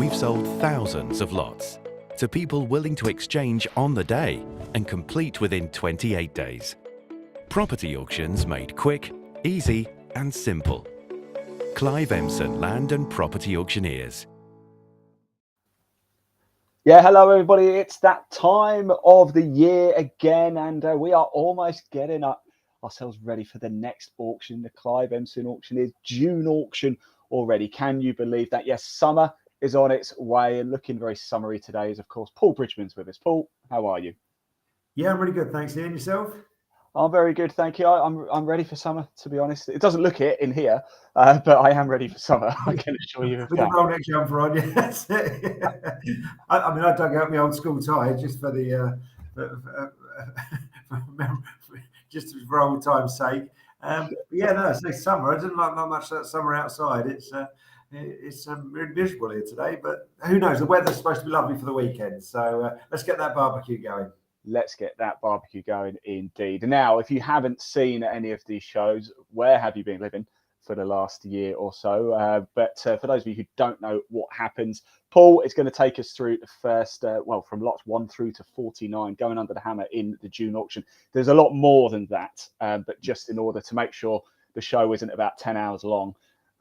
we've sold thousands of lots to people willing to exchange on the day and complete within 28 days. Property auctions made quick, easy and simple. Clive Emson Land and Property Auctioneers. Yeah, hello everybody. It's that time of the year again, and we are almost getting ourselves ready for the next auction, the Clive Emson Auctioneers June auction already. Can you believe that? Yes, summer is on its way, and looking very summery today is, of course, Paul Bridgman's with us. Paul, how are you? Yeah, I'm really good, thanks. Ian, yourself? I'm very good, thank you. I'm ready for summer, to be honest. It doesn't look it in here, but I am ready for summer. I can assure you of With that. the Rolex jumper on, yes. I mean, I dug out my old school tie just for the just for old time's sake. But yeah, no, it's summer. I didn't like not much that summer outside. It's really miserable here today, but who knows? The weather's supposed to be lovely for the weekend, so let's get that barbecue going. Let's get that barbecue going indeed. Now, if you haven't seen any of these shows, where have you been living for the last year or so? But for those of you who don't know what happens, Paul is going to take us through the first, from lots 1 through to 49, going under the hammer in the June auction. There's a lot more than that, but just in order to make sure the show isn't about 10 hours long,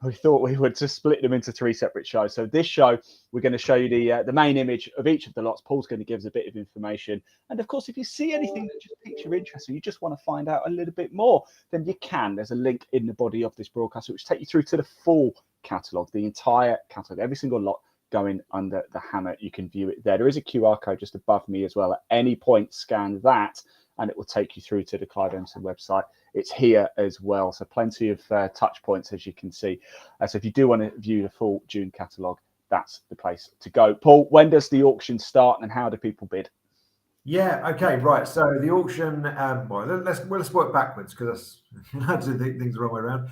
we thought we would just split them into 3 separate shows. So this show, we're going to show you the main image of each of the lots. Paul's going to give us a bit of information. And of course, if you see anything that just piques your interest or you just want to find out a little bit more, then you can. There's a link in the body of this broadcast which takes you through to the full catalogue, the entire catalogue, every single lot going under the hammer. You can view it there. There is a QR code just above me as well. At any point, scan that and it will take you through to the Clive Emson website. It's here as well. So plenty of touch points, as you can see. So if you do want to view the full June catalogue, that's the place to go. Paul, when does the auction start and how do people bid? Yeah, okay, right. So the auction, let's work backwards because I do things the wrong way around.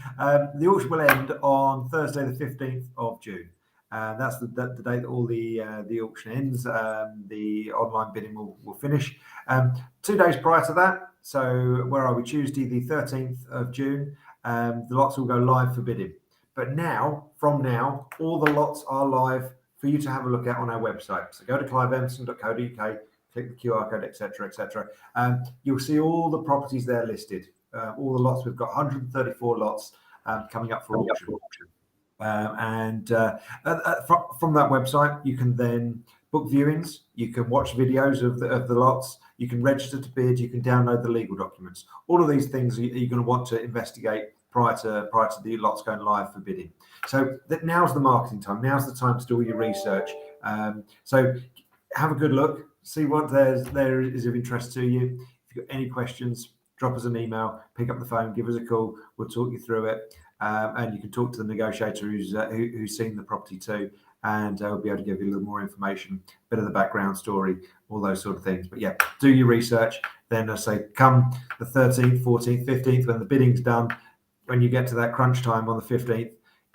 The auction will end on Thursday, the 15th of June. That's the date that all the auction ends. The online bidding will finish. 2 days prior to that, so where are we? Tuesday, the 13th of June, the lots will go live for bidding. But from now, all the lots are live for you to have a look at on our website. So go to cliveemson.co.uk, click the QR code, etc., etc. You'll see all the properties there listed. All the lots. We've got 134 lots coming up for auction. From that website, you can then book viewings. You can watch videos of the lots. You can register to bid. You can download the legal documents. All of these things you're going to want to investigate prior to the lots going live for bidding. So now's the marketing time. Now's the time to do all your research. So have a good look. See what there is of interest to you. If you've got any questions, drop us an email. Pick up the phone. Give us a call. We'll talk you through it. And you can talk to the negotiator who's seen the property too, and we'll be able to give you a little more information, a bit of the background story, all those sort of things. But yeah, do your research. Then I say come the 13th, 14th, 15th, when the bidding's done, when you get to that crunch time on the 15th,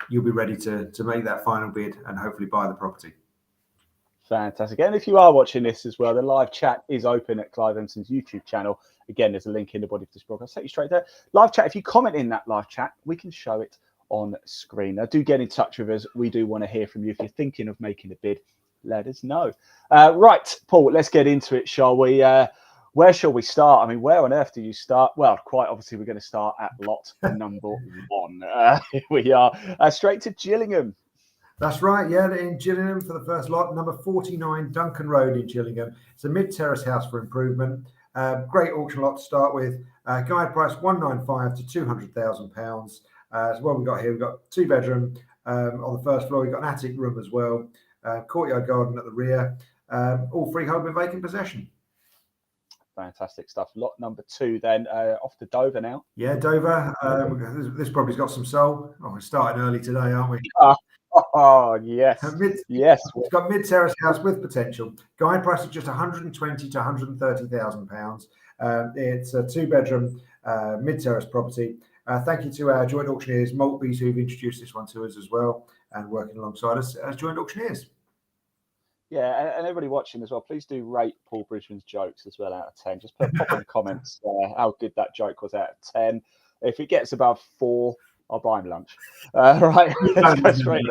you'll be ready to make that final bid and hopefully buy the property. Fantastic. And if you are watching this as well, the live chat is open at Clive Emson's YouTube channel. Again, there's a link in the body of this broadcast. Take you straight there. Live chat. If you comment in that live chat, we can show it on screen. Now, do get in touch with us. We do want to hear from you. If you're thinking of making a bid, let us know. Right, Paul, let's get into it, shall we? Where shall we start? I mean, where on earth do you start? Well, quite obviously, we're going to start at lot number 1. Here we are. Straight to Gillingham. That's right, yeah, in Gillingham for the first lot, number 49 Duncan Road in Gillingham. It's a mid-terrace house for improvement. Great auction lot to start with. Guide price 195 to £200,000. So what we've got here, we've got 2-bedroom on the first floor. We've got an attic room as well. Courtyard garden at the rear. All freehold with vacant possession. Fantastic stuff. Lot number 2 then, off to Dover now. Yeah, Dover. This property's got some soul. Oh, we're starting early today, aren't we? Oh, yes. Yes. It's got mid-terrace house with potential. Guide price of just £120,000 to £130,000. It's a 2-bedroom mid-terrace property. Thank you to our joint auctioneers, Maltby's, who've introduced this one to us as well and working alongside us as joint auctioneers. Yeah, and everybody watching as well, please do rate Paul Bridgman's jokes as well out of 10. Just pop in the comments how good that joke was out of 10. If it gets above 4, I'll buy him lunch. Right, let's go straight.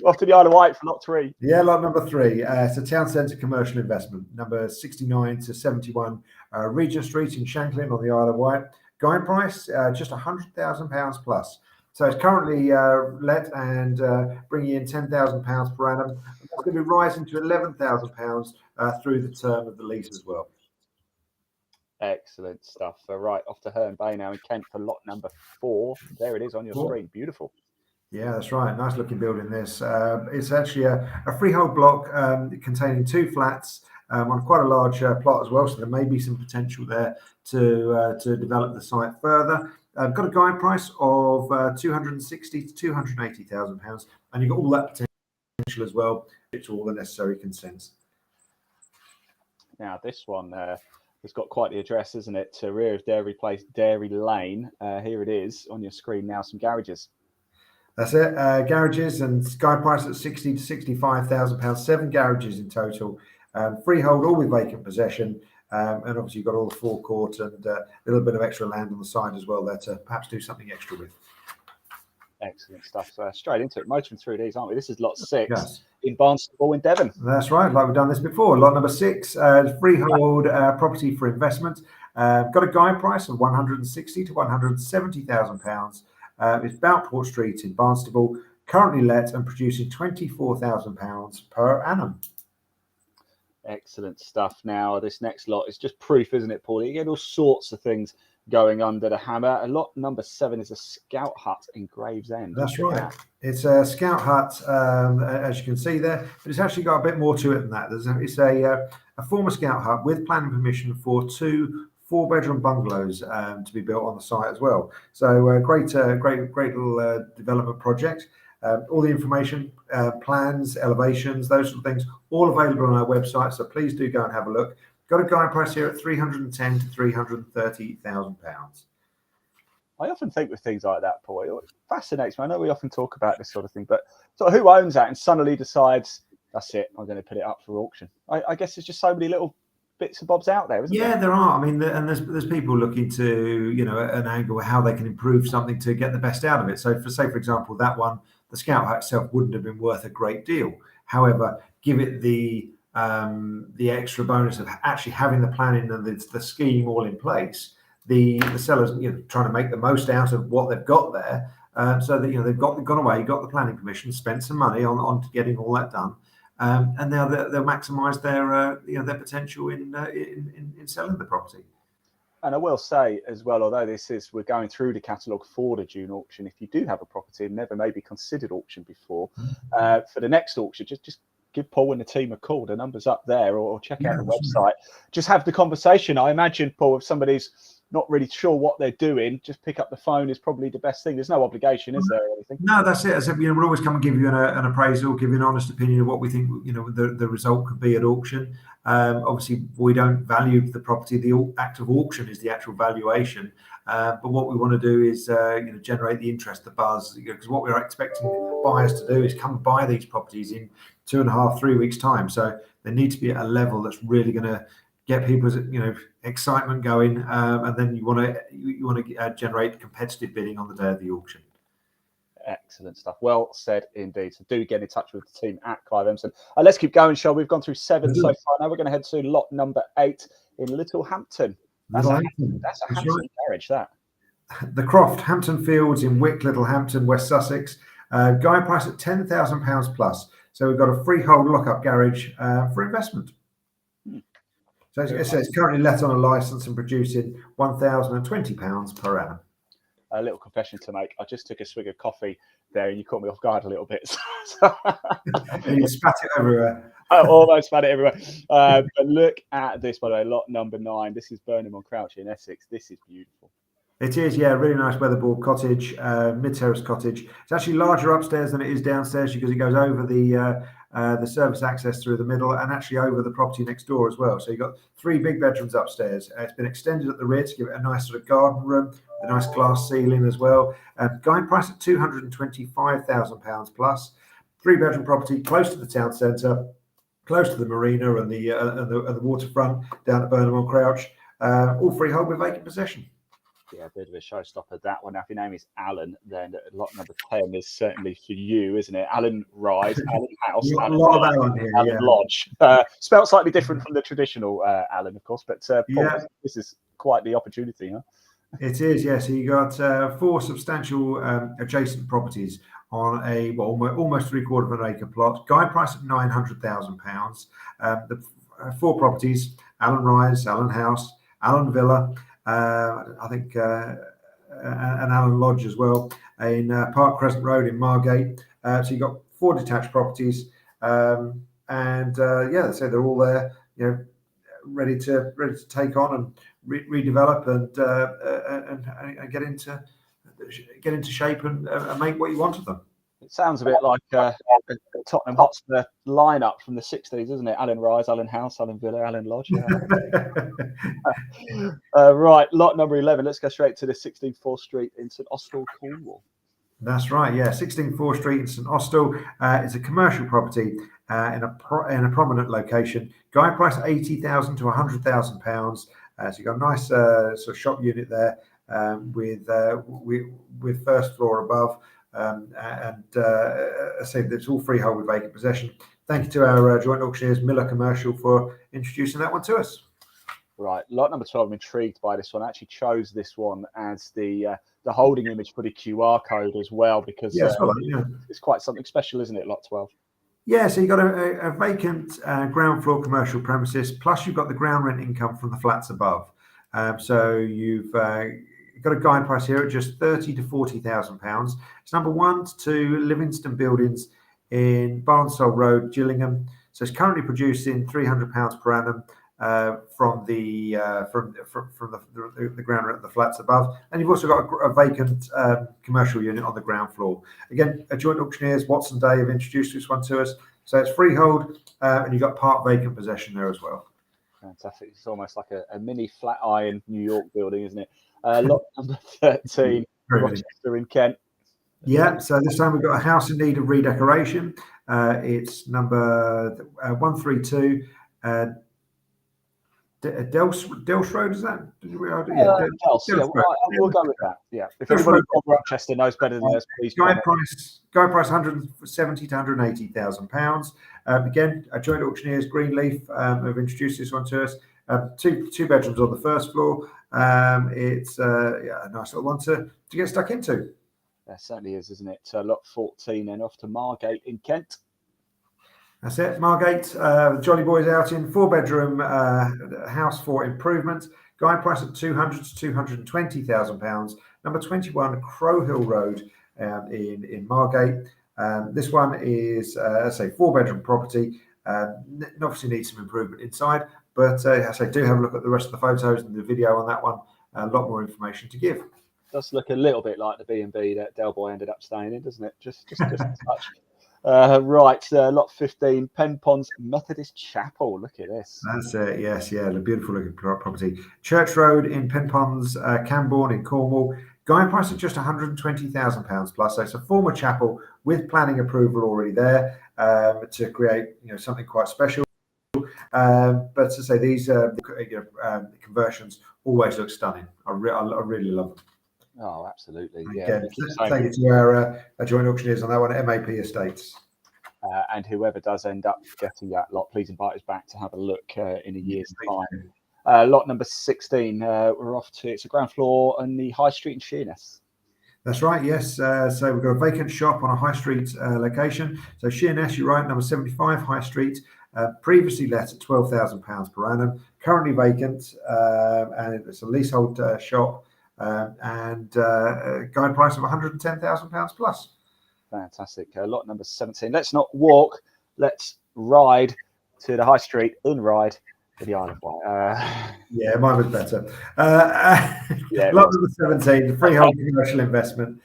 Off to the Isle of Wight for lot 3. Yeah, lot number 3. It's a town centre commercial investment, number 69 to 71 Regent Street in Shanklin on the Isle of Wight. Guide price, just £100,000 plus. So it's currently let and bringing in £10,000 per annum. It's going to be rising to £11,000 through the term of the lease as well. Excellent stuff. Right, off to Herne Bay now in Kent for lot number 4. There it is on your screen. Beautiful. Yeah, that's right. Nice looking building this. It's actually a freehold block containing 2 flats on quite a large plot as well. So there may be some potential there to develop the site further. Got a guide price of £260,000 to £280,000, and you've got all that potential as well. It's all the necessary consents. Now this one has got quite the address, isn't it? To rear of Dairy Place, Dairy Lane. Here it is on your screen now. Some garages. That's it. Garages and guide price at £60,000 to £65,000. 7 garages in total. Freehold, all with vacant possession. And obviously you've got all the forecourt and a little bit of extra land on the side as well there to perhaps do something extra with. Excellent stuff. So straight into it, motoring through these, aren't we? This is lot 6 yes. in Barnstable in Devon. That's right, like we've done this before. Lot number 6, freehold property for investment. Got a guide price of £160,000 to £170,000. It's Boutport Street in Barnstable, currently let and producing £24,000 per annum. Excellent stuff. Now, this next lot is just proof, isn't it, Paul? You get all sorts of things going under the hammer. A lot number 7 is a scout hut in Gravesend. That's right. It's a scout hut, as you can see there, but it's actually got a bit more to it than that. It's a former scout hut with planning permission for 2 4-bedroom bungalows to be built on the site as well. So great little development project. All the information, plans, elevations, those sort of things, all available on our website. So please do go and have a look. Got a guide price here at £310,000 to £330,000. I often think with things like that, Paul, it fascinates me. I know we often talk about this sort of thing, but sort of who owns that and suddenly decides, that's it, I'm going to put it up for auction. I guess there's just so many little bits and bobs out there, isn't there? Yeah, there are. I mean, and there's people looking to, an angle how they can improve something to get the best out of it. So, for example, that one, the scout hut itself wouldn't have been worth a great deal. However, give it the extra bonus of actually having the planning and the scheme all in place. The sellers, trying to make the most out of what they've got there, so that they've gone away, got the planning permission, spent some money on getting all that done. And now they'll maximise their potential in selling the property. And I will say as well, although we're going through the catalogue for the June auction, if you do have a property and never maybe considered auction before, for the next auction, just give Paul and the team a call. The number's up there, or check out the website. Just have the conversation. I imagine, Paul, if somebody's not really sure what they're doing, just pick up the phone is probably the best thing. There's no obligation, is there, or anything? No, that's it. As I said, we'll always come and give you an appraisal, give you an honest opinion of what we think, the result could be at auction. Obviously, we don't value the property. The act of auction is the actual valuation. But what we want to do is, generate the interest, the buzz, because what we're expecting buyers to do is come buy these properties in 2.5, 3 weeks' time. So they need to be at a level that's really going to get people's excitement going, and then you want to generate competitive bidding on the day of the auction. Excellent stuff. Well said indeed. So do get in touch with the team at Clive Emson. Let's keep going, shall we? We've gone through 7 so far. Now we're going to head to lot number 8 in Littlehampton. That's a handsome garage, that. The Croft, Hampton Fields in Wick, Littlehampton, West Sussex. Guide price at £10,000 plus. So we've got a freehold lock-up garage for investment. So as I say, it's currently let on a licence and producing £1,020 per annum. A little confession to make. I just took a swig of coffee there and you caught me off guard a little bit. And you spat it everywhere. I almost spat it everywhere. But look at this, by the way, lot number 9. This is Burnham on Crouch in Essex. This is beautiful. It is, yeah, really nice weatherboard cottage, mid-terrace cottage. It's actually larger upstairs than it is downstairs because it goes over the service access through the middle and actually over the property next door as well. So you've got 3 big bedrooms upstairs. It's been extended at the rear to give it a nice sort of garden room, a nice glass ceiling as well. Guide price at £225,000 plus. 3-bedroom property, close to the town centre, close to the marina and the waterfront down at Burnham on Crouch. All freehold with vacant possession. Yeah, a bit of a showstopper, that one. Now, if your name is Alan, then lot number 10 is certainly for you, isn't it? Alan Rise, Alan House, A Alan lot of Villa, Alan here, Alan yeah. Lodge. Spelled slightly different from the traditional Alan, of course, but Paul, Yeah. this is quite the opportunity, huh? It is, yes. So you got 4 substantial adjacent properties on a almost 3/4 of an acre plot. Guide price of £900,000. The 4 properties: Allen Rise, Allen House, Allen Villa, I think, and Allen Lodge as well, in Park Crescent Road in Margate. So you've got 4 detached properties, and yeah, so they're all there, ready to take on and redevelop and get into shape and make what you want of them. It sounds a bit like a Tottenham Hotspur lineup from the 60s, isn't it? Alan Rise, Alan House, Alan Villa, Alan Lodge. Yeah. Right, lot number 11. Let's go straight to the 16 4th Street in St Austell, Cornwall. That's right, yeah. 16 4th Street in St Austell is a commercial property in a prominent location. Guide price £80,000 to £100,000. So you've got a nice sort of shop unit there with first floor above, and I say it's all freehold with vacant possession. Thank you to our joint auctioneers, Miller Commercial, for introducing that one to us. Right, lot number 12. I'm intrigued by this one. I actually chose this one as the holding image for the QR code as well, because it's quite something special, isn't it? Lot 12. Yeah, so you've got a vacant ground floor commercial premises, plus you've got the ground rent income from the flats above. So you've got a guide price here at just £30,000 to £40,000. It's number 1 to 2 Livingston Buildings in Barnsole Road, Gillingham. So it's currently producing £300 per annum from the ground rent of the flats above, and you've also got a vacant commercial unit on the ground floor. Again, a joint auctioneers, Watson Day, have introduced this one to us. So it's freehold, and you've got part vacant possession there as well. Fantastic. It's almost like a mini Flatiron New York building, isn't it? Lot number 13, Rochester in Kent. Yeah, so this time we've got a house in need of redecoration. It's number 132. Delsh Road, is that? Delsh, yeah, we'll go with that. Yeah, if anybody from Rochester knows better than us, please. Guide price £170,000 to £180,000. Again, a joint auctioneers, Greenleaf, have introduced this one to us. Two bedrooms on the first floor. It's a nice little one to get stuck into. There certainly is, isn't it? Lot 14, and off to Margate in Kent. That's it, Margate. The Jolly Boys out in 4-bedroom house for improvement. Guide price of £200,000 to £220,000. Number 21 Crow Hill Road in Margate. This one is, let's say, 4-bedroom property. Obviously needs some improvement inside, but I say do have a look at the rest of the photos and the video on that one. A lot more information to give. Does look a little bit like the B&B that Del Boy ended up staying in, doesn't it? Just a touch. Right, lot 15, Pen Ponds Methodist Chapel. Look at this. That's it. Yes, yeah, a beautiful looking property. Church Road in Pen Ponds, Camborne in Cornwall. Guide price of just £120,000 plus. So it's a former chapel with planning approval already there to create something quite special. But to say these conversions always look stunning. I really love them. Oh, absolutely. Yeah. Again, thank you to our joint auctioneers on that one, MAP Estates. And whoever does end up getting that lot, please invite us back to have a look in a year's time. Lot number 16, we're off to, it's a ground floor on the High Street in Sheerness. That's right, yes. So we've got a vacant shop on a High Street location. So Sheerness, you're right, number 75 High Street, previously let at £12,000 per annum, currently vacant, and it's a leasehold shop. And guide price of £110,000 plus. Fantastic. Lot number 17. Let's not walk, let's ride to the High Street, unride to the Isle of Wight. Yeah, mine was better. Lot number 17, the freehold commercial investment.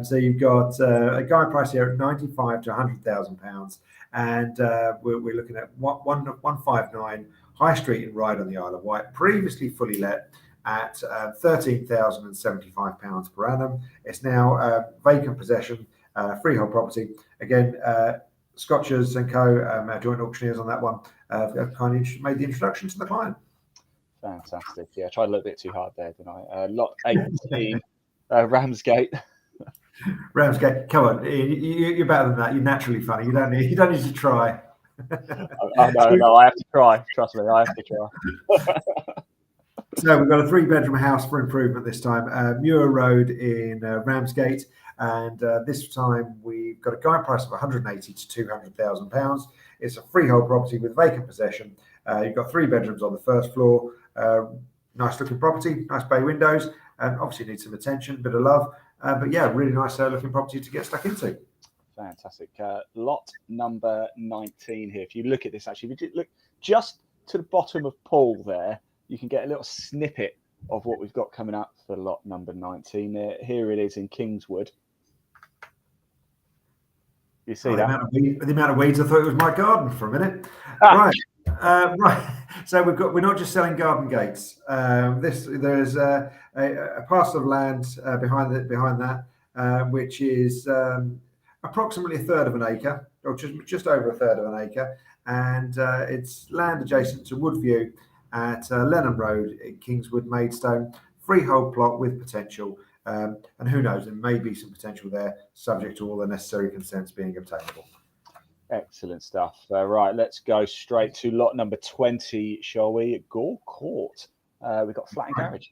So you've got a guide price here at £95,000 to £100,000, and we're looking at 159 High Street in Ryde on the Isle of Wight, previously fully let at £13,075 per annum. It's now vacant possession, freehold property. Again, Scotchers and Co, our joint auctioneers on that one, have kindly made the introduction to the client. Fantastic. Yeah, I tried a little bit too hard there, didn't I? Lot 18, Ramsgate. Ramsgate, come on, you're better than that. You're naturally funny. You don't need to try. No, I have to try. Trust me, I have to try. So we've got a 3-bedroom house for improvement this time, Muir Road in Ramsgate, and this time we've got a guide price of 180 to 200,000 pounds. It's a freehold property with vacant possession. You've got 3 bedrooms on the first floor. Nice looking property, nice bay windows, and obviously needs some attention, bit of love. But yeah, really nice looking property to get stuck into. Fantastic. Lot number 19 here. If you look at this, actually, if you look just to the bottom of Paul there, you can get a little snippet of what we've got coming up for lot number 19. Here it is in Kingswood. You see that? The amount of weeds, I thought it was my garden for a minute. Right. Right. So we're not just selling garden gates. There's a parcel of land behind that, which is approximately a third of an acre, or just over a third of an acre, and it's land adjacent to Woodview at Lenham Road in Kingswood, Maidstone. Freehold plot with potential, and who knows, there may be some potential there, subject to all the necessary consents being obtainable. Excellent stuff. Right, let's go straight to lot number 20, shall we? Gore Court. We've got flat and garage.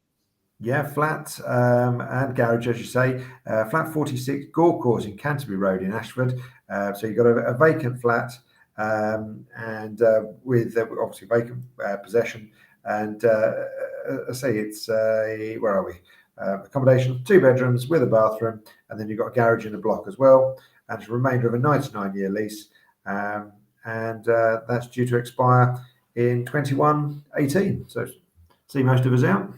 Yeah, flat and garage, as you say. Flat 46, Gore Court in Canterbury Road in Ashford. So you've got a vacant flat, and with obviously vacant possession. And I say it's where are we? Accommodation, 2 bedrooms with a bathroom, and then you've got a garage in the block as well. And it's a remainder of a 99-year lease. And that's due to expire in 21/18. So see most of us out.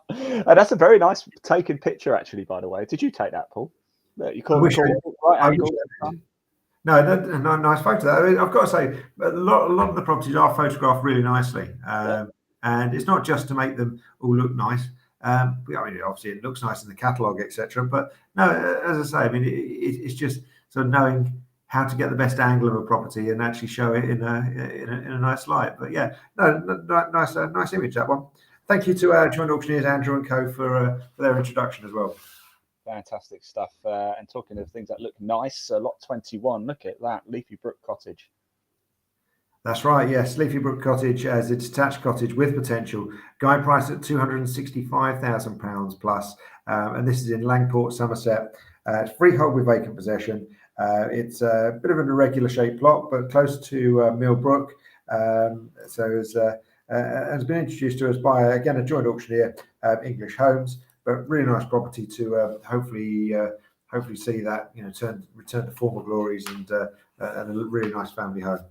And that's a very nice taken picture, actually, by the way. Did you take that, Paul? You call it right angle. No, nice photo. I mean, I've got to say, a lot of the properties are photographed really nicely, and it's not just to make them all look nice. I mean, obviously, it looks nice in the catalogue, etc. But no, as I say, I mean, it's just sort of knowing how to get the best angle of a property and actually show it in a nice light. But yeah, nice image, that one. Thank you to our joint auctioneers, Andrew and Co, for their introduction as well. Fantastic stuff. And talking of things that look nice, lot 21, look at that, Leafy Brook Cottage. That's right, yes. Leafy Brook Cottage as a detached cottage with potential. Guide price at £265,000 plus. And this is in Langport, Somerset. It's freehold with vacant possession. It's a bit of an irregular shaped plot, but close to Millbrook. So has been introduced to us by, again, a joint auctioneer, English Homes. But really nice property to hopefully see that return to former glories and a really nice family home.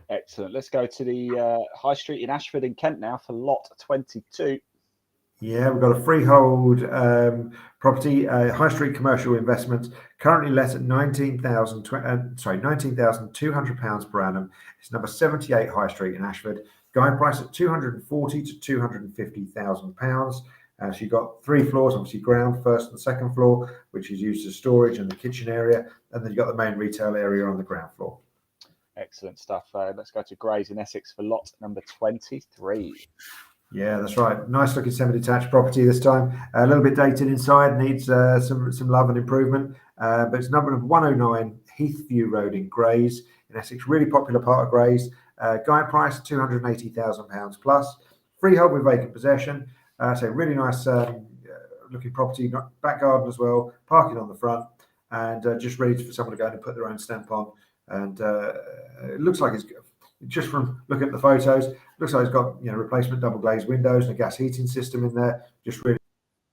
Excellent. Let's go to the High Street in Ashford in Kent now for lot 22. Yeah, we've got a freehold property, High Street commercial investment, currently let at £19,200 per annum. It's number 78 High Street in Ashford. Guide price at £240,000 to £250,000. So you've got 3 floors, obviously ground, first and second floor, which is used as storage and the kitchen area. And then you've got the main retail area on the ground floor. Excellent stuff. Let's go to Grays in Essex for lot number 23. Yeah, that's right. Nice looking semi-detached property this time. A little bit dated inside, needs some love and improvement. But it's number 109 Heathview Road in Grays in Essex. Really popular part of Grays. Guide price £280,000 plus. Freehold with vacant possession. So really nice looking property, back garden as well, parking on the front, and just ready for someone to go in and put their own stamp on. And it looks like it's, just from looking at the photos, looks like it's got replacement double glazed windows and a gas heating system in there. Just really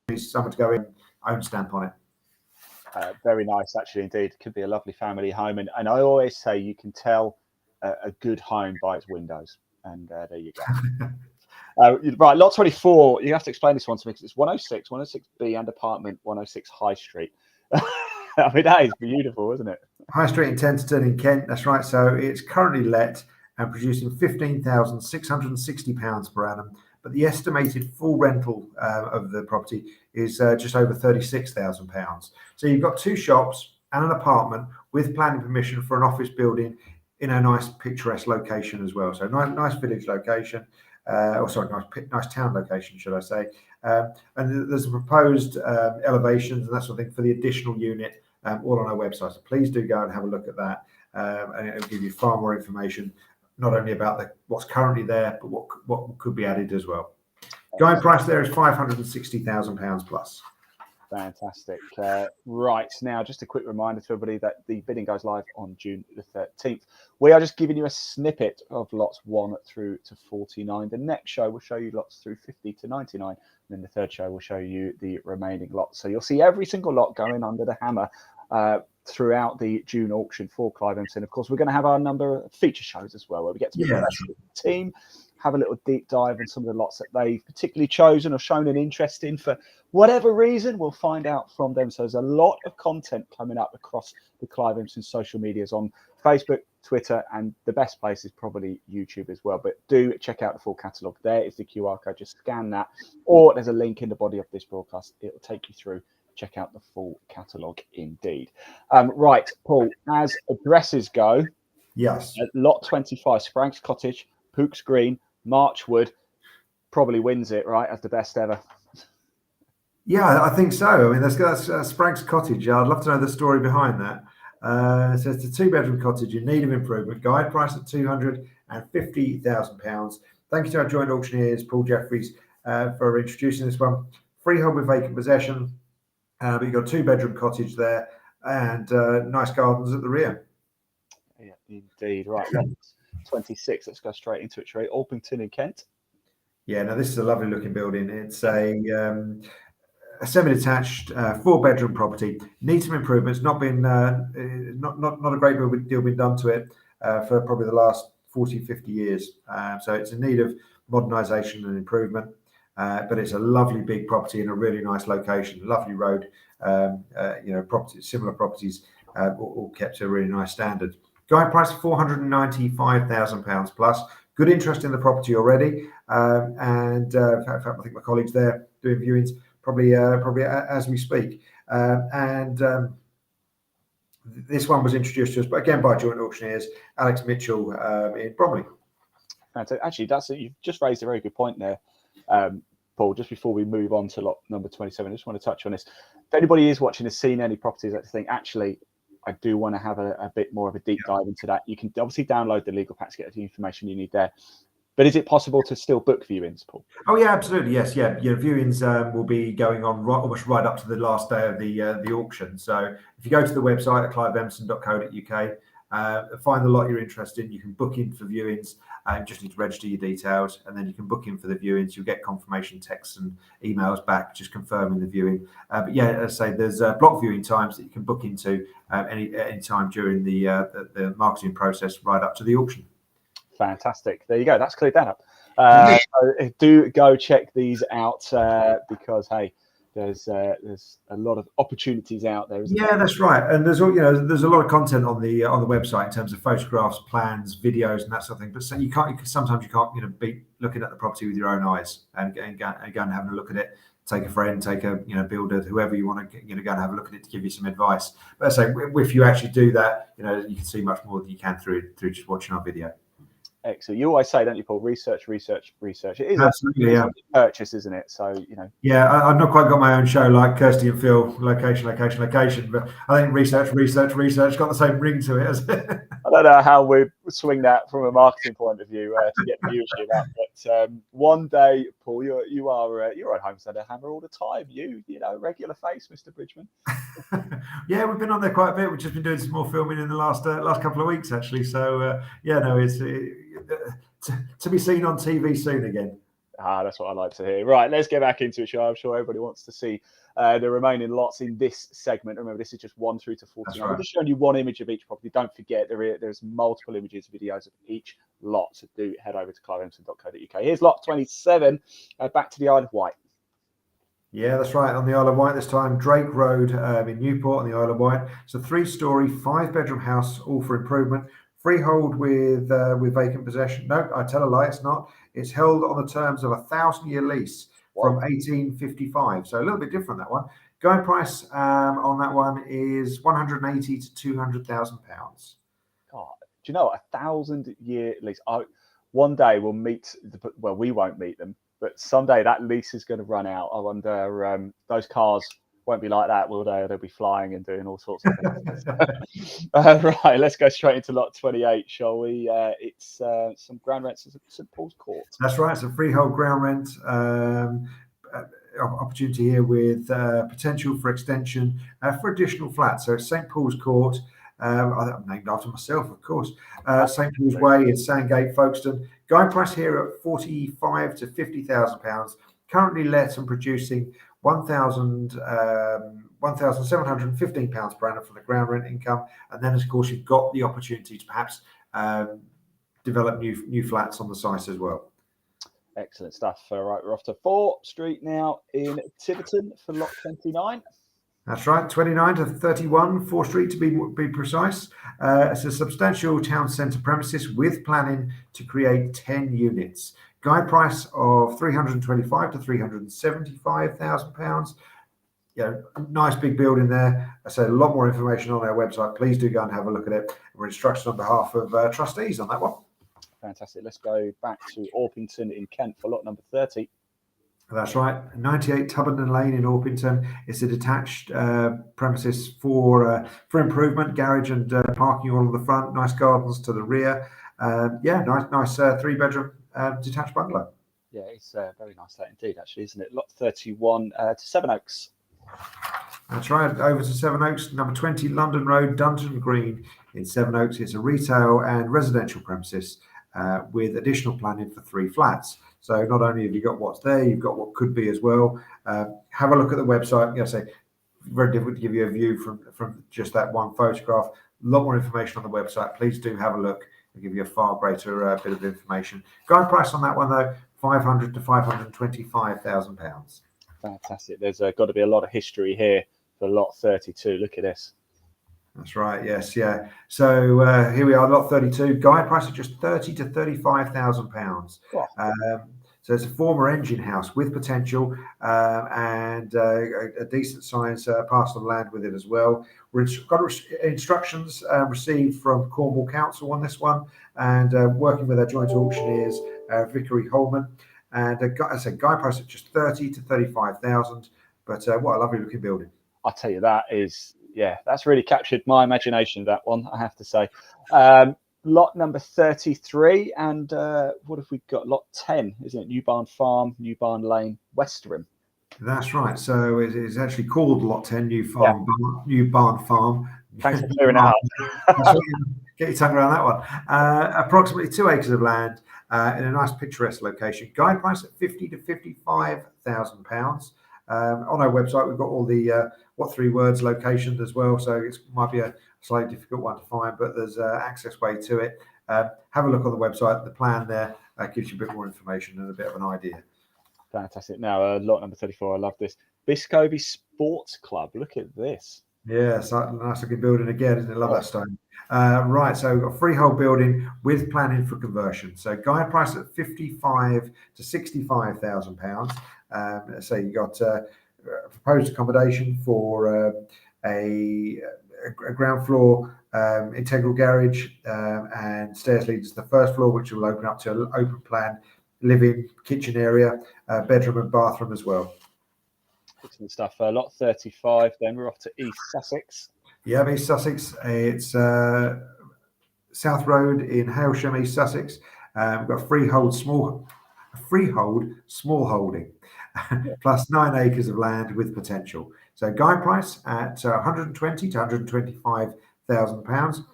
needs someone to go in, own stamp on it. Very nice, actually, indeed. Could be a lovely family home, and I always say you can tell a good home by its windows. And there you go. Right, lot 24. You have to explain this one to me because it's 106B and apartment 106 High Street. I mean, that is beautiful, isn't it? High Street in Tenterton in Kent. That's right. So it's currently let and producing £15,660 per annum. But the estimated full rental of the property is just over £36,000. So you've got 2 shops and an apartment with planning permission for an office building in a nice picturesque location as well. So nice village location. or sorry, nice town location, should I say. And there's a proposed elevations and that sort of thing for the additional unit, all on our website. So please do go and have a look at that, and it'll give you far more information, not only about what's currently there, but what could be added as well. Guide price there is £560,000 plus. Fantastic. Right, now just a quick reminder to everybody that the bidding goes live on June the 13th. We are just giving you a snippet of lots 1 through to 49. The next show will show you lots through 50 to 99. And then the third show will show you the remaining lots. So you'll see every single lot going under the hammer throughout the June auction for Clive Emson. Of course, we're going to have our number of feature shows as well, where we get to meet the team, have a little deep dive on some of the lots that they've particularly chosen or shown an interest in for whatever reason. We'll find out from them. So there's a lot of content coming up across the Clive Emson social medias on Facebook, Twitter, and the best place is probably YouTube as well. But do check out the full catalogue. There is the QR code. Just scan that, or there's a link in the body of this broadcast. It'll take you through. Check out the full catalogue indeed. Right, Paul, as addresses go, yes, lot 25, Sprank's Cottage, Pook's Green, Marchwood, probably wins it, right, as the best ever. Yeah, I think so. I mean, that's Sprank's Cottage. I'd love to know the story behind that. So it's a 2-bedroom cottage in need of improvement. Guide price at £250,000. Thank you to our joint auctioneers, Paul Jeffries, for introducing this one. Freehold with vacant possession. But you've got a 2-bedroom cottage there and nice gardens at the rear. Yeah, indeed. Right, 26. Let's go straight into it, Trey. Orpington in Kent. Yeah, now this is a lovely looking building. It's a semi-detached 4-bedroom property. Needs some improvements. Not been not a great deal been done to it for probably the last 40, 50 years. So it's in need of modernisation and improvement. But it's a lovely big property in a really nice location, lovely road. Similar properties all kept to a really nice standard. Guide price £495,000 plus. Good interest in the property already, and in fact, I think my colleagues there doing viewings probably as we speak. This one was introduced to us, but again by joint auctioneers, Alex Mitchell in Bromley. Actually, you've just raised a very good point there, Paul. Just before we move on to lot number 27, I just want to touch on this. If anybody is watching has seen any properties that think, actually, I do want to have a bit more of a deep dive into that, you can obviously download the legal pack to get the information you need there. But is it possible to still book viewings, Paul? Oh yeah, absolutely. Yes, yeah. Viewings will be going on almost right up to the last day of the auction. So if you go to the website at cliveemson.co.uk, find the lot you're interested in, you can book in for viewings. You just need to register your details, and then you can book in for the viewings. You'll get confirmation texts and emails back just confirming the viewing. But yeah, as I say, there's block viewing times that you can book into any time during the marketing process right up to the auction. Fantastic. There you go. That's cleared that up. So do go check these out because, hey, there's a lot of opportunities out there. Yeah, that's right. And there's a lot of content on the website in terms of photographs, plans, videos, and that sort of thing. But so sometimes you can't be looking at the property with your own eyes and go and having a look at it. Take a friend, take a builder, whoever you want to go and have a look at it to give you some advice. But I say if you actually do that, you can see much more than you can through just watching our video. Excellent. You always say, don't you, Paul? Research, research, research. It is absolutely a purchase, isn't it? So Yeah, I've not quite got my own show like Kirsty and Phil, location, but I think research got the same ring to it. As I don't know how we swing that from a marketing point of view to get the viewership up, but one day, Paul, you're at Homestead Hammer all the time. You regular face, Mr. Bridgman. Yeah, we've been on there quite a bit. We've just been doing some more filming in the last couple of weeks, actually. So it's to be seen on TV soon again. That's what I like to hear. Right, let's get back into it, Sean. I'm sure everybody wants to see the remaining lots in this segment. Remember, this is just 1 through to 14. Right. I'm just showing you one image of each property. Don't forget, there's multiple images, videos of each lot. So do head over to cliveemson.co.uk. Here's lot 27, back to the Isle of Wight. Yeah, that's right. On the Isle of Wight this time, Drake Road in Newport on the Isle of Wight. It's a 3-storey, 5-bedroom house, all for improvement. Freehold with vacant possession. No, I tell a lie, it's not. It's held on the terms of a 1,000-year lease from 1855. So a little bit different, that one. Going price on that one is £180,000 to £200,000. God, do you know, a 1,000-year lease? one day we'll meet. Well, we won't meet them, but someday that lease is going to run out. I wonder those cars won't be like that, will they? They'll be flying and doing all sorts of things. Right, let's go straight into lot 28, shall we? It's some ground rents at St Paul's Court. That's right. It's a freehold ground rent opportunity here with potential for extension for additional flats. So it's St Paul's Court. I'm named after myself, of course. St Paul's Way in Sandgate, Folkestone. Guide price here at £45,000 to £50,000. Currently let and producing £1,715 per annum from the ground rent income. And then, of course, you've got the opportunity to perhaps develop new flats on the site as well. Excellent stuff. Right, we're off to 4 Street now in Tiverton for lot 29. That's right, 29 to 31, 4 Street to be precise. It's a substantial town centre premises with planning to create 10 units. Guide price of £325,000 to £375,000. Nice big building there. I said a lot more information on our website. Please do go and have a look at it. We're instructed on behalf of trustees on that one. Fantastic. Let's go back to Orpington in Kent for lot number 30. That's right, 98 Tubbenden Lane in Orpington. It's a detached premises for improvement, garage and parking all on the front. Nice gardens to the rear. Nice 3-bedroom detached bungalow. Yeah, it's very nice that indeed, actually, isn't it? Lot 31 to Sevenoaks. That's right, over to Sevenoaks, number 20 London Road, Dunton Green in Sevenoaks. It's a retail and residential premises with additional planning for 3 flats. So not only have you got what's there, you've got what could be as well. Have a look at the website. Very difficult to give you a view from just that one photograph. A lot more information on the website. Please do have a look. It'll give you a far greater bit of information. Guide price on that one though, £500,000 to £525,000. Fantastic. There's got to be a lot of history here for lot 32. Look at this. That's right. Yes. Yeah. So here we are, lot 32. Guide price of just £30,000 to £35,000. Wow. So it's a former engine house with potential and a decent size parcel of land with it as well. We've got instructions received from Cornwall Council on this one, and working with our joint auctioneers, Vickery Holman. And I said guide price of just £30,000 to £35,000. But what a lovely looking building! I tell you, that's really captured my imagination, that one, I have to say. Lot number 33, and what have we got? Lot 10, isn't it? New Barn Farm, New Barn Lane, Westerham. That's right. So it is actually called Lot 10, New Barn Farm. Thanks for clearing it up. Get your tongue around that one. Approximately 2 acres of land in a nice picturesque location. Guide price at £50,000 to £55,000. On our website, we've got all the what 3 words location as well, so it might be a slightly difficult one to find, but there's access way to it. Have a look on the website. The plan there gives you a bit more information and a bit of an idea. Fantastic. Now, lot number 34, I love this. Biscovey Sports Club. Look at this. Yeah, it's a nice looking building again, isn't it? Love that stone. Right, so we've got a freehold building with planning for conversion. So guide price at £55,000 to £65,000. So you got proposed accommodation for a ground floor integral garage and stairs leading to the first floor, which will open up to an open plan living kitchen area, bedroom and bathroom as well. Excellent stuff. Lot 35, then we're off to East Sussex. Yeah, East Sussex. It's South Road in Hailsham, East Sussex. We've got freehold small holding plus 9 acres of land with potential. So guide price at £120,000 to £125,000.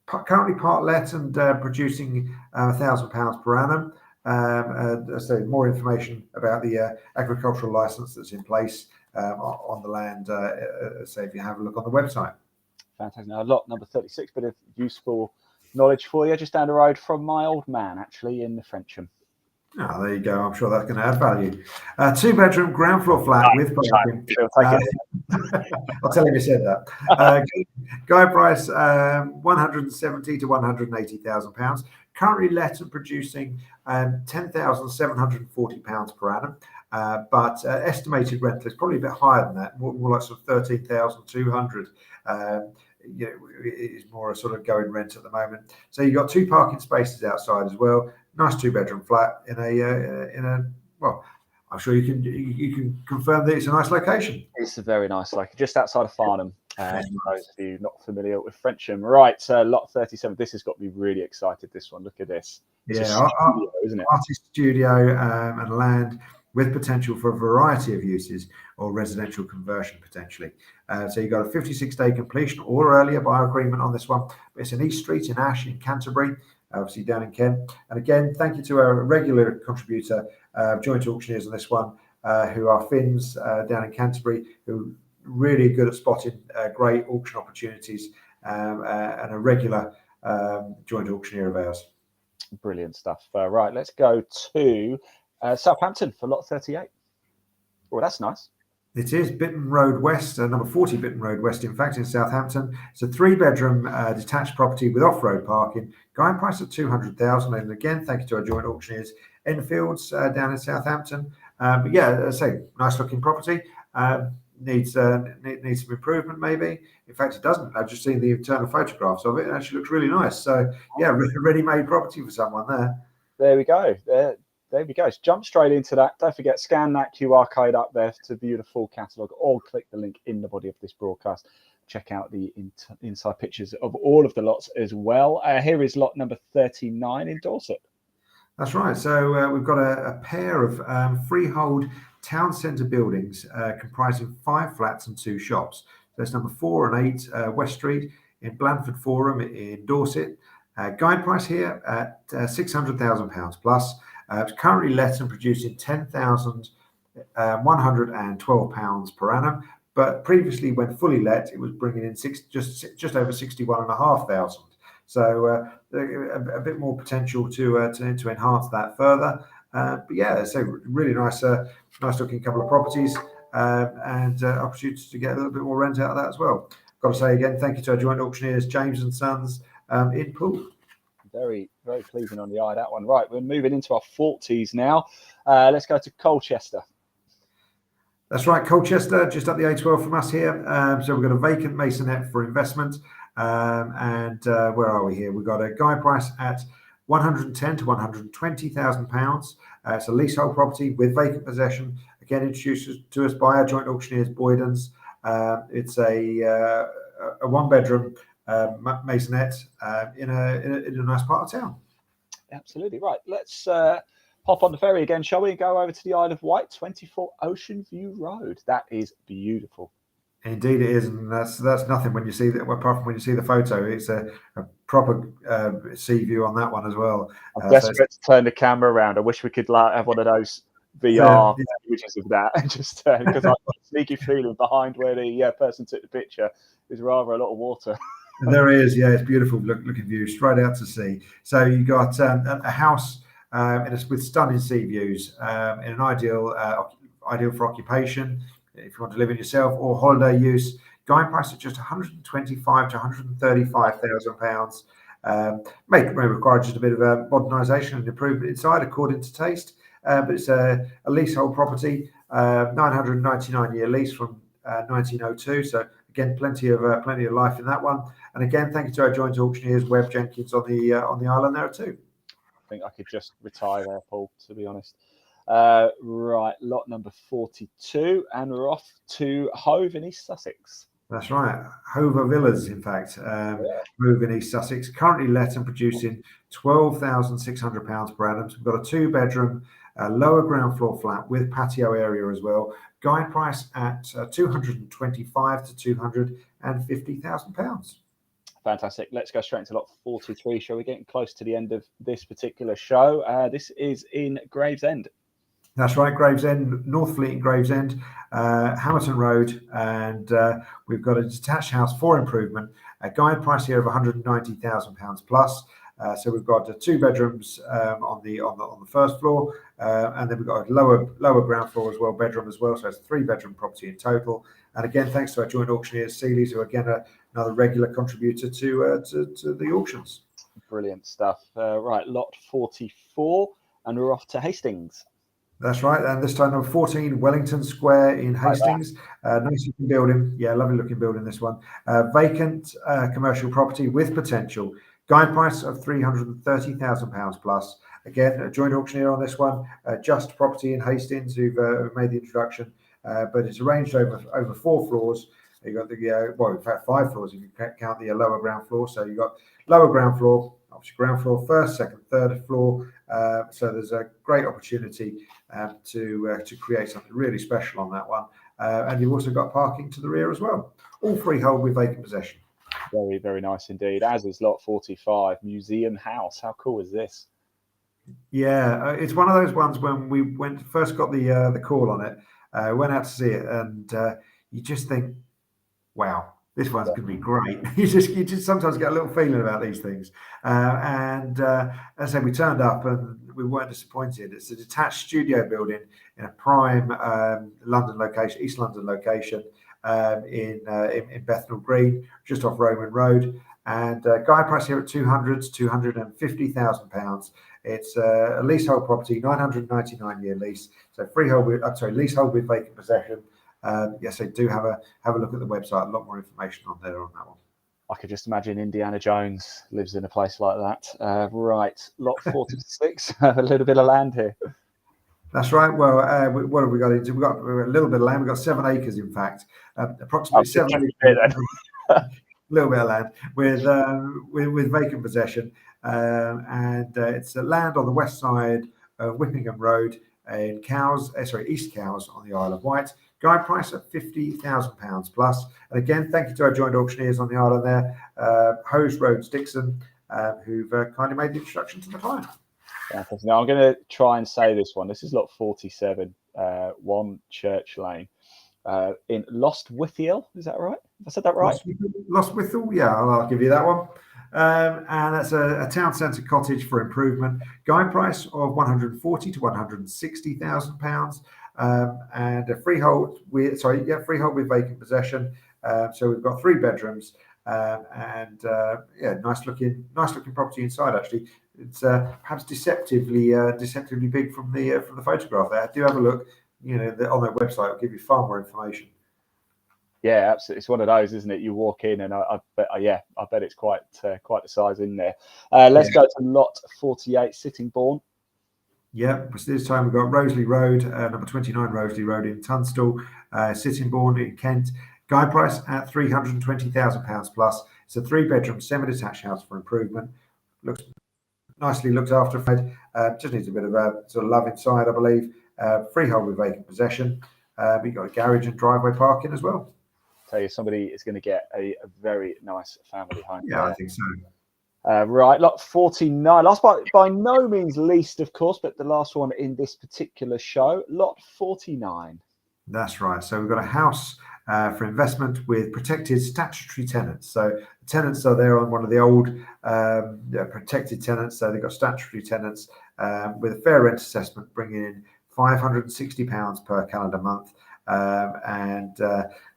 Currently part let and producing £1,000 per annum. So more information about the agricultural license that's in place on the land. So if you have a look on the website. Fantastic. Now, lot number 36, bit of useful knowledge for you, just down the road from my old man, actually, in the Frensham. Oh, there you go. I'm sure that's going to add value. 2-bedroom ground floor flat with parking. I'll tell him you said that. Guide price £170,000 to £180,000. Currently let and producing £10,740 per annum, but estimated rental is probably a bit higher than that, more like sort of £13,200. It is more a sort of going rent at the moment. So you've got 2 parking spaces outside as well. nice 2-bedroom flat in a well, I'm sure you can confirm that it's a nice location. It's a very nice, like just outside of Farnham. For those of you not familiar with Frensham, right? Lot 37. This has got me really excited. This one, look at this. It's a studio, isn't it? Artist studio and land with potential for a variety of uses or residential conversion potentially. So you've got a 56-day completion or earlier by agreement on this one. It's in East Street in Ash in Canterbury, obviously down in Kent. And again, thank you to our regular contributor, joint auctioneers on this one, who are Finns down in Canterbury, who really good at spotting great auction opportunities, and a regular joint auctioneer of ours. Brilliant stuff. Right, let's go to Southampton for lot 38. Oh, that's nice. It is Bitton Road West, number 40 Bitton Road West, in fact, in Southampton. It's a 3-bedroom detached property with off-road parking. Going price at 200,000. And again, thank you to our joint auctioneers, Enfields, down in Southampton. But yeah, as I say, nice looking property. Needs some improvement, maybe. In fact, it doesn't. I've just seen the internal photographs of it. It actually looks really nice. So yeah, ready-made property for someone there. There we go. There we go. Let's jump straight into that. Don't forget, scan that QR code up there to view the full catalogue, or click the link in the body of this broadcast. Check out the inside pictures of all of the lots as well. Here is lot number 39 in Dorset. That's right. So we've got a pair of freehold town centre buildings comprising 5 flats and 2 shops. So it's number 4 and 8 West Street in Blandford Forum in Dorset. Guide price here at £600,000 plus. It's currently let and producing £10,112 per annum. But previously, when fully let, it was bringing in just over 61,500. So a bit more potential to enhance that further. But yeah, so really nice looking couple of properties, and opportunities to get a little bit more rent out of that as well. Got to say again, thank you to our joint auctioneers, James and Sons, in Poole. Very, very pleasing on the eye, that one. Right, we're moving into our 40s now. Let's go to Colchester. That's right, Colchester, just up the A12 from us here. So we've got a vacant masonette for investment. And where are we here? We've got a guide price at £110,000 to £120,000. It's a leasehold property with vacant possession. Again, introduced to us by our joint auctioneers, Boydens. It's a 1-bedroom masonette in a nice part of town. Absolutely right. Let's hop on the ferry again, shall we? Go over to the Isle of Wight, 24 Ocean View Road. That is beautiful. Indeed, it is, and that's nothing when you see that. Apart from when you see the photo, it's a proper sea view on that one as well. I'm desperate to turn the camera around. I wish we could have one of those VR images of that, just because I've got a sneaky feeling behind where the person took the picture is rather a lot of water. There is, yeah, it's beautiful looking view straight out to sea. So you got a house with stunning sea views, in an ideal for occupation, if you want to live in yourself, or holiday use. Guide price at just £125,000 to £135,000. May require just a bit of a modernisation and improvement inside, according to taste. But it's a leasehold property, 999-year lease from 1902. So again, plenty of life in that one. And again, thank you to our joint auctioneers, Webb Jenkins, on the island there too. I think I could just retire there, Paul, to be honest. Right, lot number 42, and we're off to Hove in East Sussex. That's right, Hove Villas, in fact, Hove in East Sussex, currently let and producing £12,600 per annum. So we've got a 2-bedroom, lower ground floor flat with patio area as well. Guide price at £225,000 to £250,000. Fantastic. Let's go straight into lot 43. Shall we? Getting close to the end of this particular show. This is in Gravesend. That's right, Gravesend, Northfleet in Gravesend, Hamilton Road, and we've got a detached house for improvement. A guide price here of £190,000 plus. So we've got 2 bedrooms on the first floor, and then we've got a lower ground floor as well, bedroom as well. So it's a 3-bedroom property in total. And again, thanks to our joint auctioneers, Seeley's, who are again another regular contributor to the auctions. Brilliant stuff. Right, lot 44, and we're off to Hastings. That's right, and this time number 14, Wellington Square in Hastings. Nice looking building. Yeah, lovely looking building, this one. Vacant commercial property with potential. Guide price of £330,000 plus. Again, a joint auctioneer on this one. Just Property in Hastings, who've made the introduction, but it's arranged over 4 floors. You've got the well, in fact, 5 floors if you count the lower ground floor. So you've got lower ground floor, obviously ground floor first, second, third floor. So there's a great opportunity to create something really special on that one. And you've also got parking to the rear as well. All freehold with vacant possession. Very, very nice indeed. As is lot 45, Museum House. How cool is this? Yeah, it's one of those ones when we first got the call on it, went out to see it, and you just think, wow, this one's going to be great. You just sometimes get a little feeling about these things. And as I say, we turned up and we weren't disappointed. It's a detached studio building in a prime London location, East London location, in Bethnal Green, just off Roman Road. And guide price here at £250,000. It's a leasehold property, 999-year lease. So leasehold with vacant possession. Yes, I do have a look at the website. A lot more information on there on that one. I could just imagine Indiana Jones lives in a place like that. Right, lot 46, a little bit of land here. That's right. Well, what have we got into? We've got a little bit of land. We've got 7 acres, in fact, approximately 7 acres. A little bit of land with vacant possession, and it's land on the west side of Whippingham Road in East Cowes on the Isle of Wight. Guide price at £50,000 plus. And again, thank you to our joint auctioneers on the island there, Hose Roads Dixon, who've kindly made the introduction to the client. Now I'm going to try and say this one. This is lot 47, 1 Church Lane, in Lostwithiel. Is that right? Have I said that right? Lostwithiel, yeah, I'll give you that one. And that's a town centre cottage for improvement. Guide price of £140,000 to £160,000, and a freehold with vacant possession. So we've got 3 bedrooms, and nice looking property inside. Actually, it's perhaps deceptively big from the photograph there. Do have a look. On their website, it'll give you far more information. Yeah, absolutely. It's one of those, isn't it? You walk in, and I bet it's quite the size in there. Let's go to lot 48, Sittingbourne. Yeah, this time we've got Roseley Road, number 29 Roseley Road in Tunstall, Sittingbourne in Kent. Guide price at £320,000 plus. It's a 3-bedroom semi-detached house for improvement. Looks nicely looked after. Just needs a bit of sort of love inside, I believe. Freehold with vacant possession. We've got a garage and driveway parking as well. Tell you, somebody is going to get a very nice family home. Yeah, there. I think so. Right, lot 49. Last by no means least, of course, but the last one in this particular show, lot 49. That's right. So we've got a house for investment with protected statutory tenants. So the tenants are there on one of the old protected tenants. So they've got statutory tenants with a fair rent assessment, bringing in £560 per calendar month.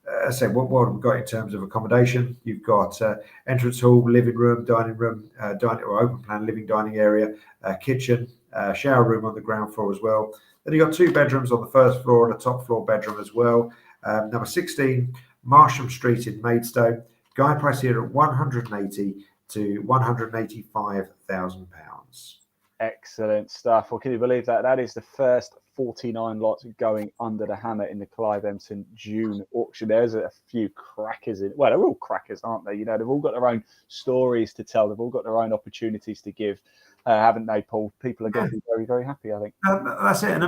I say what we've got in terms of accommodation. You've got entrance hall, living room, dining room, open plan living dining area, kitchen, shower room on the ground floor as well. Then you've got 2 bedrooms on the first floor and a top floor bedroom as well. Number 16, Marsham Street in Maidstone. Guide price here at £180,000 to £185,000. Excellent stuff. Well, can you believe that? That is the first 49 lots going under the hammer in the Clive Emson June auction. There's a few crackers in. Well, they're all crackers, aren't they? They've all got their own stories to tell. They've all got their own opportunities to give, haven't they, Paul? People are going to be very, very happy, I think. That's it. And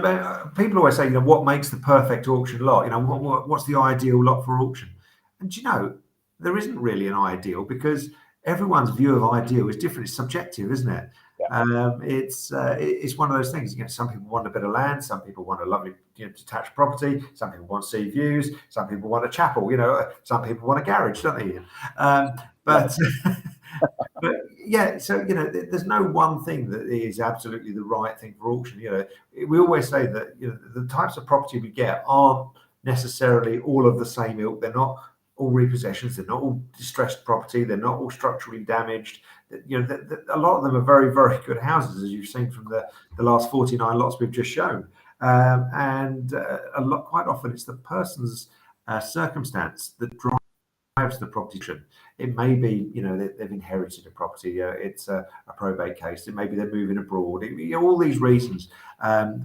people always say, what makes the perfect auction lot? What's the ideal lot for auction? And there isn't really an ideal, because everyone's view of ideal is different. It's subjective, isn't it? Yeah. It's one of those things. Some people want a bit of land, some people want a lovely detached property, some people want sea views, some people want a chapel, some people want a garage, don't they? But yeah, so there's no one thing that is absolutely the right thing for auction. We always say that the types of property we get aren't necessarily all of the same ilk. They're not all repossessions, they're not all distressed property, they're not all structurally damaged. A lot of them are very, very good houses, as you've seen from the last 49 lots we've just shown. And quite often it's the person's circumstance that drives the property. It may be, they've inherited a property. It's a probate case. It may be they're moving abroad. All these reasons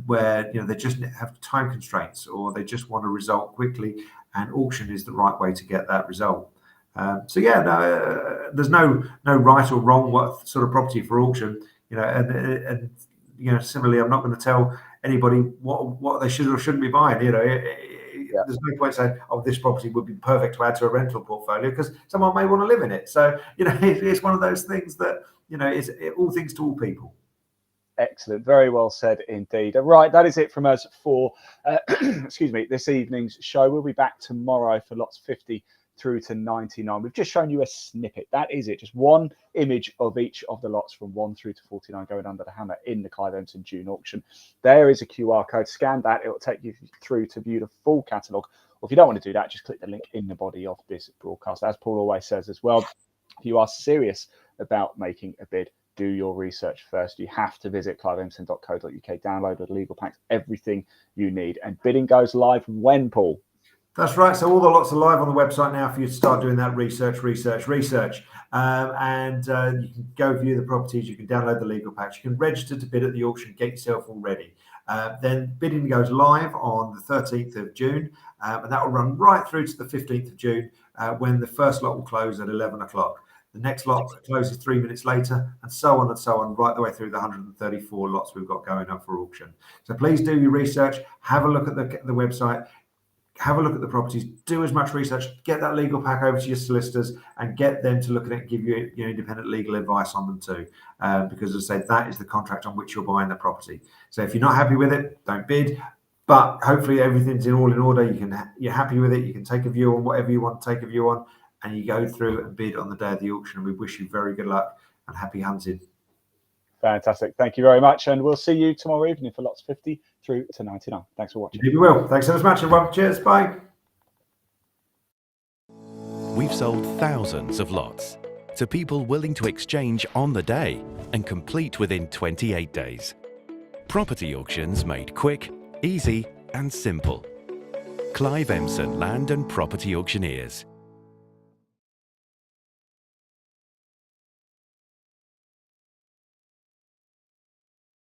where they just have time constraints, or they just want a result quickly, and auction is the right way to get that result. There's no right or wrong what sort of property for auction. And similarly, I'm not going to tell anybody what they should or shouldn't be buying. There's no point saying, "Oh, this property would be perfect to add to a rental portfolio," because someone may want to live in it. So it's one of those things that it's all things to all people. Excellent, very well said indeed. Right, that is it from us for excuse me, this evening's show. We'll be back tomorrow for lots 50 through to 99. We've just shown you a snippet. That is it, just one image of each of the lots from 1 through to 49 going under the hammer in the Clive Emson June auction. There is a QR code. Scan that, it will take you through to view the full catalogue. Or if you don't want to do that, just click the link in the body of this broadcast. As Paul always says as well, if you are serious about making a bid, do your research first. You have to visit cliveemson.co.uk, download the legal packs, everything you need. And bidding goes live when, Paul? That's right. So all the lots are live on the website now for you to start doing that research. And you can go view the properties. You can download the legal packs. You can register to bid at the auction. Get yourself all ready. Then bidding goes live on the 13th of June. And that will run right through to the 15th of June when the first lot will close at 11 o'clock. The next lot closes 3 minutes later, and so on, right the way through the 134 lots we've got going up for auction. So please do your research. Have a look at the website. Have a look at the properties, do as much research, get that legal pack over to your solicitors and get them to look at it and give you independent legal advice on them too. Because as I say, that is the contract on which you're buying the property. So if you're not happy with it, don't bid. But hopefully everything's all in order. You're happy with it. You can take a view on whatever you want to take a view on, and you go through and bid on the day of the auction. And we wish you very good luck and happy hunting. Fantastic. Thank you very much. And we'll see you tomorrow evening for lots 50 through to 99. Thanks for watching. You will. Thanks so much, everyone. Cheers. Bye. We've sold thousands of lots to people willing to exchange on the day and complete within 28 days. Property auctions made quick, easy and simple. Clive Emson Land and Property Auctioneers.